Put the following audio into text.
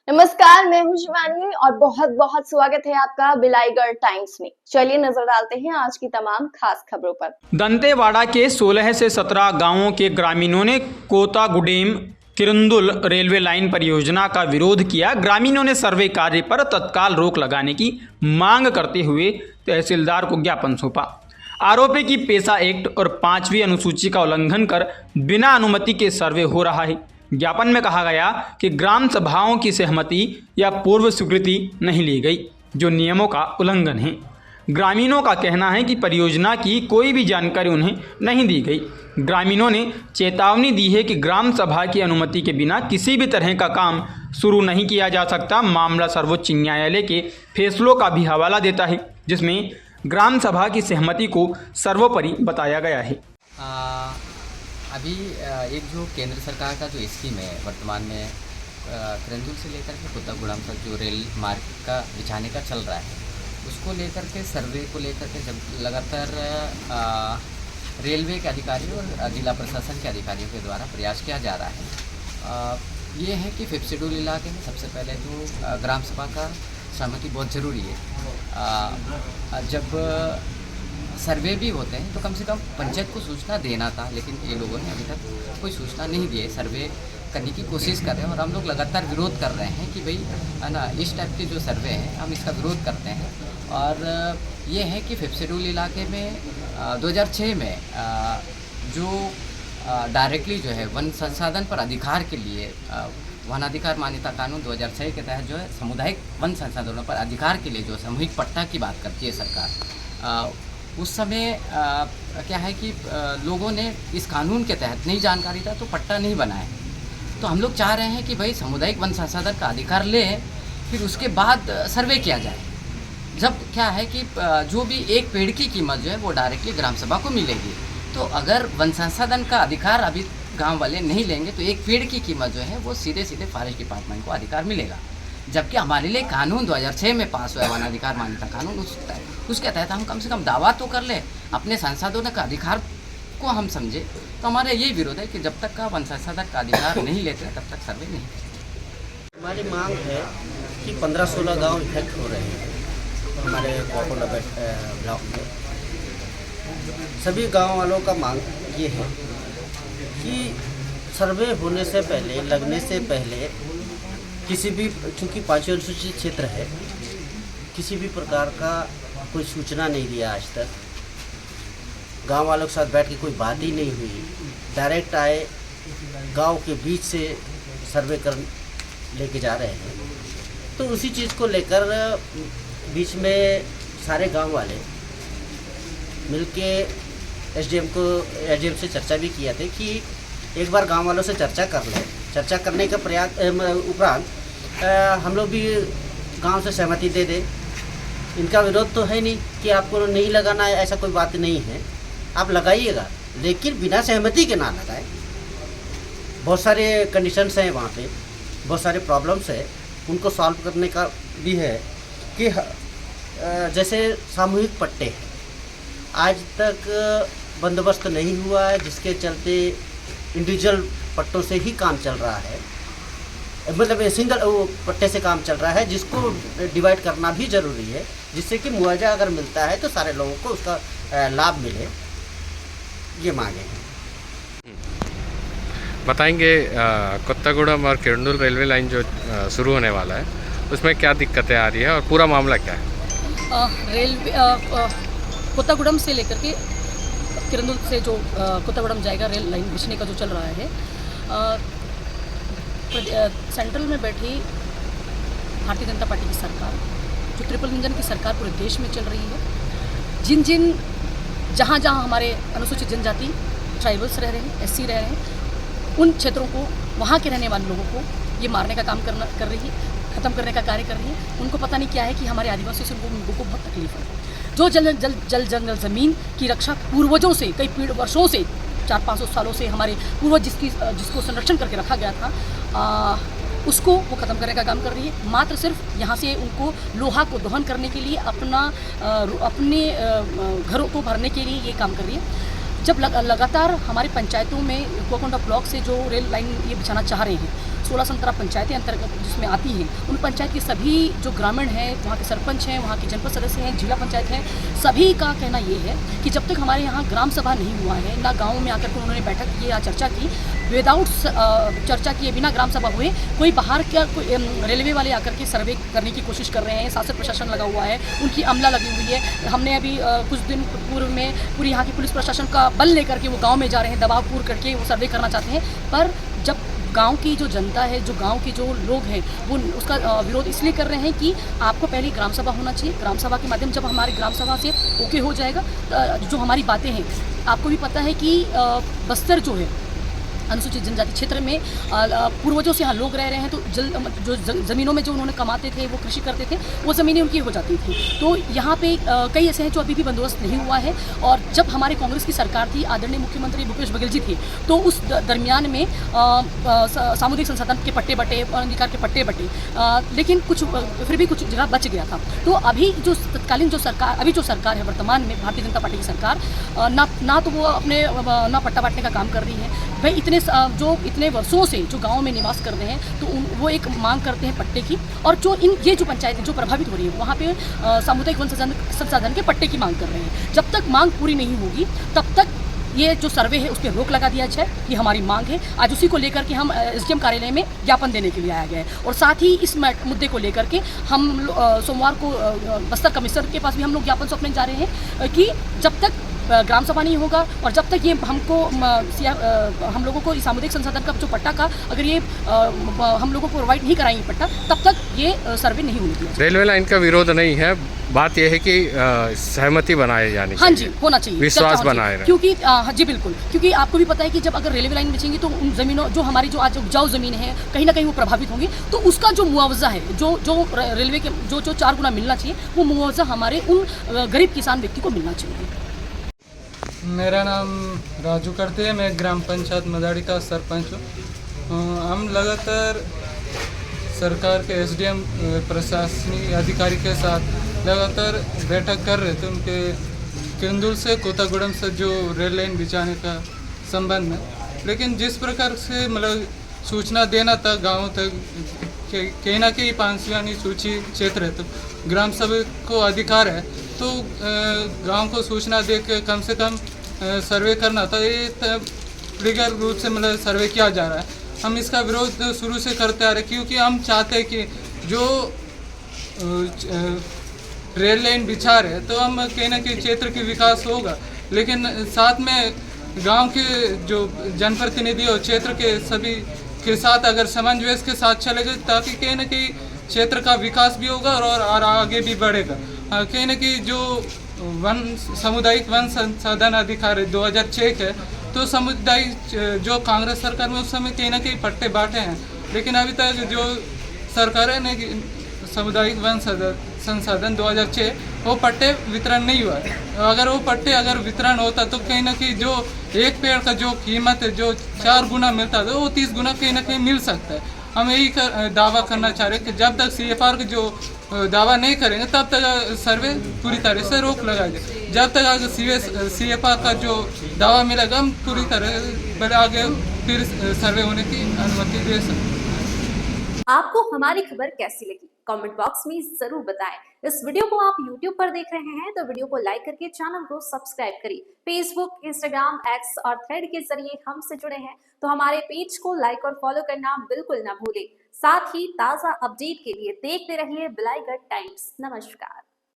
नमस्कार, मैं हूं शिवानी और बहुत बहुत स्वागत है आपका बिलाईगढ़ टाइम्स में। चलिए नजर डालते हैं आज की तमाम खास खबरों पर। दंतेवाड़ा के 16 से 17 गांवों के ग्रामीणों ने कोतागुडेम किरंदुल रेलवे लाइन परियोजना का विरोध किया। ग्रामीणों ने सर्वे कार्य पर तत्काल रोक लगाने की मांग करते हुए तहसीलदार को ज्ञापन सौंपा। आरोप है कि पेशा एक्ट और 5वीं अनुसूची का उल्लंघन कर बिना अनुमति के सर्वे हो रहा है। ज्ञापन में कहा गया कि ग्राम सभाओं की सहमति या पूर्व स्वीकृति नहीं ली गई, जो नियमों का उल्लंघन है। ग्रामीणों का कहना है कि परियोजना की कोई भी जानकारी उन्हें नहीं दी गई। ग्रामीणों ने चेतावनी दी है कि ग्राम सभा की अनुमति के बिना किसी भी तरह का काम शुरू नहीं किया जा सकता। मामला सर्वोच्च न्यायालय के फैसलों का भी हवाला देता है, जिसमें ग्राम सभा की सहमति को सर्वोपरि बताया गया है। अभी एक जो केंद्र सरकार का जो स्कीम है वर्तमान में किरंदुल से लेकर के कोतागुड़ाम तक जो रेल मार्ग का बिछाने का चल रहा है, उसको लेकर के सर्वे को लेकर के जब लगातार रेलवे के अधिकारियों और जिला प्रशासन के अधिकारियों के द्वारा प्रयास किया जा रहा है। ये है कि 5th शेड्यूल इलाके में सबसे पहले तो ग्राम सभा का सहमति बहुत ज़रूरी है। जब सर्वे भी होते हैं तो कम से कम पंचायत को सूचना देना था, लेकिन ये लोगों ने अभी तक कोई सूचना नहीं दी है। सर्वे करने की कोशिश कर रहे हैं और हम लोग लगातार विरोध कर रहे हैं कि भाई है ना, इस टाइप के जो सर्वे हैं हम इसका विरोध करते हैं। और ये है कि 5th शेड्यूल इलाके में 2006 में जो डायरेक्टली जो है वन संसाधन पर अधिकार के लिए वन अधिकार मान्यता कानून 2006 के तहत जो है सामुदायिक वन संसाधनों पर अधिकार के लिए जो सामूहिक पट्टा की बात करती है सरकार, उस समय क्या है कि लोगों ने इस कानून के तहत नहीं जानकारी था तो पट्टा नहीं बनाया। तो हम लोग चाह रहे हैं कि भाई सामुदायिक वन संसाधन का अधिकार लें, फिर उसके बाद सर्वे किया जाए। जब क्या है कि जो भी एक पेड़ की कीमत जो है वो डायरेक्टली ग्राम सभा को मिलेगी। तो अगर वन संसाधन का अधिकार अभी गांव वाले नहीं लेंगे तो एक पेड़ की कीमत जो है वो सीधे सीधे फॉरेस्ट डिपार्टमेंट को अधिकार मिलेगा। जबकि हमारे लिए कानून 2006 में पास हुआ वन अधिकार मान्यता कानून, उसके तहत हम कम से कम दावा तो कर ले, अपने संसाधनों का अधिकार को हम समझे। तो हमारा यही विरोध है कि जब तक का वन संसाधन का अधिकार नहीं लेते तब तक सर्वे नहीं। हमारी मांग है कि 15-16 गांव इफेक्ट हो रहे हैं हमारे कोकोला ब्लॉक में। सभी गांव वालों का मांग ये है कि सर्वे होने से पहले, लगने से पहले किसी भी, चूँकि 5वीं अनुसूचित क्षेत्र है, किसी भी प्रकार का कोई सूचना नहीं दिया आज तक। गांव वालों के साथ बैठ के कोई बात ही नहीं हुई। डायरेक्ट आए, गांव के बीच से सर्वे कर लेके जा रहे हैं। तो उसी चीज़ को लेकर बीच में सारे गांव वाले मिलके एसडीएम से चर्चा भी किया थे कि एक बार गांव वालों से चर्चा कर लें। चर्चा करने का प्रयास उपरांत हम लोग भी गांव से सहमति दे दें। इनका विरोध तो है नहीं कि आपको नहीं लगाना है, ऐसा कोई बात नहीं है, आप लगाइएगा, लेकिन बिना सहमति के ना लगाएं। बहुत सारे कंडीशंस हैं वहाँ पे, बहुत सारे प्रॉब्लम्स हैं, उनको सॉल्व करने का भी है कि जैसे सामूहिक पट्टे हैं, आज तक बंदोबस्त नहीं हुआ है, जिसके चलते इंडिविजुअल पट्टों से ही काम चल रहा है। मतलब सिंगल पट्टे से काम चल रहा है, जिसको डिवाइड करना भी ज़रूरी है, जिससे कि मुआवजा अगर मिलता है तो सारे लोगों को उसका लाभ मिले। ये मांगे हैं। बताएंगे कोत्तागुड़म और किरंदुल रेलवे लाइन जो शुरू होने वाला है, उसमें क्या दिक्कतें आ रही है और पूरा मामला क्या है? रेलवे कोत्तागुड़म से लेकर के किरंदुल से जो कोत्तागुड़म जाएगा रेल लाइन बिछने का जो चल रहा है, सेंट्रल में बैठी भारतीय जनता पार्टी की सरकार, जो ट्रिपल इंजन की सरकार पूरे देश में चल रही है, जहाँ हमारे अनुसूचित जनजाति ट्राइबल्स रह रहे हैं, एससी रह रहे हैं, उन क्षेत्रों को, वहाँ के रहने वाले लोगों को ये मारने का काम कर रही है, ख़त्म करने का कार्य कर रही है। उनको पता नहीं क्या है कि हमारे आदिवासियों से उनको बहुत तकलीफ है। जो जल जंगल ज़मीन की रक्षा पूर्वजों से, कई वर्षों से, 400-500 सालों से हमारे पूर्वज जिसको संरक्षण करके रखा गया था, उसको वो ख़त्म करने का काम कर रही है। मात्र सिर्फ यहाँ से उनको लोहा को दोहन करने के लिए, अपने घरों को भरने के लिए ये काम कर रही है। जब लगातार हमारी पंचायतों में कोकोंडा ब्लॉक से जो रेल लाइन ये बिछाना चाह रहे हैं, 16-17 पंचायतें अंतर्गत जिसमें आती हैं, उन पंचायत के सभी जो ग्रामीण हैं, वहाँ के सरपंच हैं, वहाँ के जनपद सदस्य हैं, जिला पंचायत हैं, सभी का कहना ये है कि जब तक हमारे यहाँ ग्राम सभा नहीं हुआ है, ना गाँव में आकर के उन्होंने बैठक की या चर्चा की, विदाउट चर्चा किए बिना ग्राम सभा हुए कोई बाहर का रेलवे वाले आकर के सर्वे करने की कोशिश कर रहे हैं, शासन प्रशासन लगा हुआ है, उनकी अमला लगी हुई है। हमने अभी कुछ दिन पूर्व में पूरी यहाँ की पुलिस प्रशासन का बल लेकर के वो गाँव में जा रहे हैं, दबाव पूर्ण करके वो सर्वे करना चाहते हैं। पर जब गांव की जो जनता है, जो गांव के जो लोग हैं, वो उसका विरोध इसलिए कर रहे हैं कि आपको पहले ग्राम सभा होना चाहिए। ग्राम सभा के माध्यम जब हमारी ग्राम सभा से ओके हो जाएगा, जो हमारी बातें हैं, आपको भी पता है कि बस्तर जो है अनुसूचित जनजाति क्षेत्र में पूर्वजों से यहाँ लोग रह रहे हैं, तो जो ज़मीनों में जो उन्होंने कमाते थे, वो कृषि करते थे, वो ज़मीनें उनकी हो जाती थी। तो यहाँ पे कई ऐसे हैं जो अभी भी बंदोबस्त नहीं हुआ है। और जब हमारे कांग्रेस की सरकार थी, आदरणीय मुख्यमंत्री भूपेश बघेल जी थे, तो उस दरमियान में सामुदायिक संसाधन के पट्टे बटे, अधिकार के पट्टे बटे, लेकिन कुछ फिर भी कुछ जगह बच गया था। तो अभी जो तत्कालीन जो सरकार है वर्तमान में, भारतीय जनता पार्टी की सरकार, ना तो वो अपने ना पट्टा बांटने का काम कर रही है। भाई इतने वर्षों से जो गांव में निवास कर रहे हैं, तो वो एक मांग करते हैं पट्टे की, और ये जो पंचायतें जो प्रभावित हो रही है, वहाँ पे सामुदायिक वन संसाधन के पट्टे की मांग कर रहे हैं। जब तक मांग पूरी नहीं होगी, तब तक ये जो सर्वे है उस पर रोक लगा दिया जाए, ये हमारी मांग है। आज उसी को लेकर के हम SDM कार्यालय में ज्ञापन देने के लिए आया गया है। और साथ ही इस मुद्दे को लेकर के हम सोमवार को बस्तर कमिश्नर के पास भी हम लोग ज्ञापन सौंपने जा रहे हैं कि जब तक ग्राम सभा नहीं होगा और जब तक ये हम लोगों को सामुदायिक संसाधन का जो पट्टा का अगर ये हम लोगों को प्रोवाइड नहीं कराएंगे पट्टा, तब तक ये सर्वे नहीं होने दिया। रेलवे लाइन का विरोध नहीं है, बात यह है कि सहमति बनाए जानी चाहिए। हाँ जी, होना चाहिए, विश्वास बनाए रहे। क्योंकि हाँ जी बिल्कुल, क्योंकि आपको भी पता है कि जब अगर रेलवे लाइन बिछेंगी तो उन ज़मीनों जो हमारी जो आज उपजाऊ ज़मीन है, कहीं ना कहीं वो प्रभावित होंगी। तो उसका जो मुआवजा है, जो रेलवे के जो 4 गुना मिलना चाहिए, वो मुआवजा हमारे उन गरीब किसान व्यक्ति को मिलना चाहिए। मेरा नाम राजू करते हैं, मैं ग्राम पंचायत मदाड़ी का सरपंच हूँ। हम लगातार सरकार के SDM प्रशासनिक अधिकारी के साथ लगातार बैठक कर रहे थे, उनके किरंदुल से कोतागुड़म से जो रेल लाइन बिछाने का संबंध में। लेकिन जिस प्रकार से मतलब सूचना देना था गाँव तक, कहीं ना कहीं 5वीं सूची क्षेत्र है, तो ग्राम सभा को अधिकार है, तो गांव को सूचना दे के कम से कम सर्वे करना था। ये लीगल रूप से मतलब सर्वे किया जा रहा है। हम इसका विरोध शुरू से करते आ रहे, क्योंकि हम चाहते हैं कि जो रेल लाइन बिछा रहे, तो हम कहीं ना कहीं क्षेत्र की विकास होगा, लेकिन साथ में गांव के जो जनप्रतिनिधि और क्षेत्र के सभी के साथ अगर सामंजस्य के साथ चलेगा, ताकि कहीं ना कहीं क्षेत्र का विकास भी होगा और आगे भी बढ़ेगा। कहीं ना कहीं जो सामुदायिक वन संसाधन अधिकार 2006 है, तो सामुदायिक जो कांग्रेस सरकार में उस समय कहीं ना कहीं पट्टे बांटे हैं, लेकिन अभी तक जो सरकारें ने सामुदायिक वन संसाधन 2006 वो पट्टे वितरण नहीं हुआ है। अगर वो पट्टे अगर वितरण होता, तो कहीं ना कहीं जो एक पेड़ का जो कीमत है, जो 4 गुना मिलता था, वो 30 गुना कहीं ना कहीं मिल सकता है। हम यही दावा करना चाह रहे हैं कि जब तक CFR का जो दावा नहीं करेंगे, तब तक सर्वे पूरी तरह से रोक लगाई जाए। जब तक अगर CFR का जो दावा मिलेगा, हम पूरी तरह आगे फिर सर्वे होने की अनुमति दे सकते हैं। आपको हमारी खबर कैसी लगी? कमेंट बॉक्स में जरूर बताएं। इस वीडियो को आप YouTube पर देख रहे हैं तो वीडियो को लाइक करके चैनल को सब्सक्राइब करिए। फेसबुक, इंस्टाग्राम, X और थ्रेड के जरिए हमसे जुड़े हैं तो हमारे पेज को लाइक और फॉलो करना बिल्कुल ना भूलें। साथ ही ताजा अपडेट के लिए देखते रहिए बिलाईगढ़ टाइम्स। नमस्कार।